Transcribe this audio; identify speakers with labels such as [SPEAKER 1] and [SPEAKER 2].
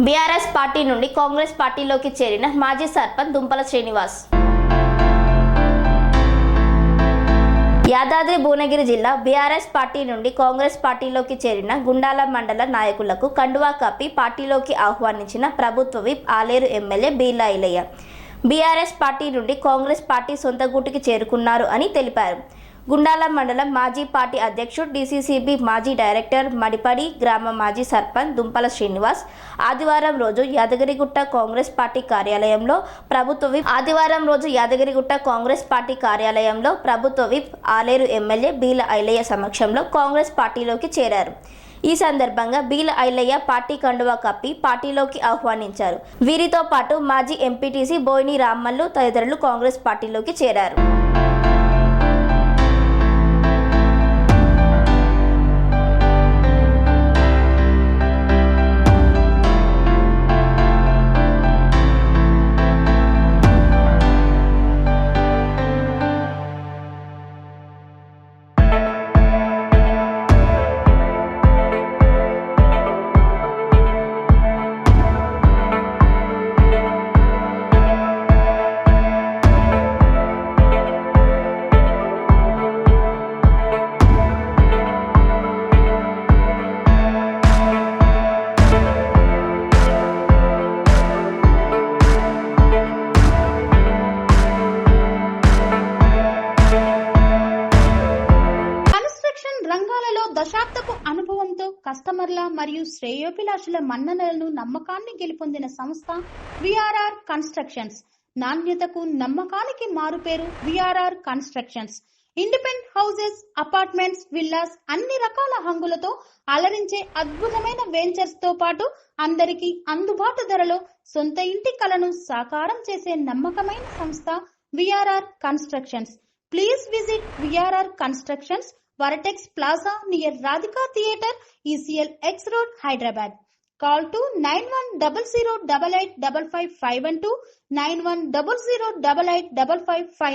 [SPEAKER 1] BRS party నుండి కాంగ్రెస్ పార్టీలోకి చేరిన మాజీ సర్పంచ్ దుంపల శ్రీనివాస్. యాదాద్రి భువనగిరి జిల్లా బీఆర్ఎస్ పార్టీ నుండి కాంగ్రెస్ పార్టీలోకి చేరిన గుండాల మండల నాయకులకు కండువా కప్పి పార్టీలోకి ఆహ్వానించిన ప్రభుత్వ whip Aleru MLA Beerla Ilaiah BRS party నుండి కాంగ్రెస్ పార్టీ సొంత గూటికి చేరుకున్నారు అని తెలిపారు. గుండాల మండలం మాజీ పార్టీ అధ్యక్షుడు, డీసీసీబీ మాజీ డైరెక్టర్, మడిపడి గ్రామ మాజీ సర్పంచ్ దుంపల శ్రీనివాస్ ఆదివారం రోజు యాదగిరిగుట్ట కాంగ్రెస్ పార్టీ కార్యాలయంలో ప్రభుత్వ విప్ ఆలేరు ఎమ్మెల్యే బీర్ల ఐలయ్య సమక్షంలో కాంగ్రెస్ పార్టీలోకి చేరారు. ఈ సందర్భంగా బీర్ల ఐలయ్య పార్టీ కండువా కప్పి పార్టీలోకి ఆహ్వానించారు. వీరితో పాటు మాజీ ఎంపీటీసీ బోయిని రామ్మల్లు తదితరులు కాంగ్రెస్ పార్టీలోకి చేరారు.
[SPEAKER 2] రంగాలలో దశాబ్దపు అనుభవంతో కస్టమర్ల మరియు శ్రేయోభిలాషుల మన్ననలను నమ్మకాన్ని గెలుపొందిన సంస్థ విఆర్ఆర్ కన్స్ట్రక్షన్స్. నాణ్యతకు నమ్మకానికి మారుపేరు VRR constructions. Independent houses, apartments, villas అన్ని రకాల హంగులతో అలరించే అద్భుతమైన వెంచర్స్ తో పాటు అందరికీ అందుబాటు ధరలో సొంత ఇంటి కలను సాకారం చేసే నమ్మకమైన సంస్థ VRR constructions. Please visit VRR constructions, Varatex Plaza near Radhika Theatre, ECL X Road, Hyderabad. Call to 9100885552, 9100885559.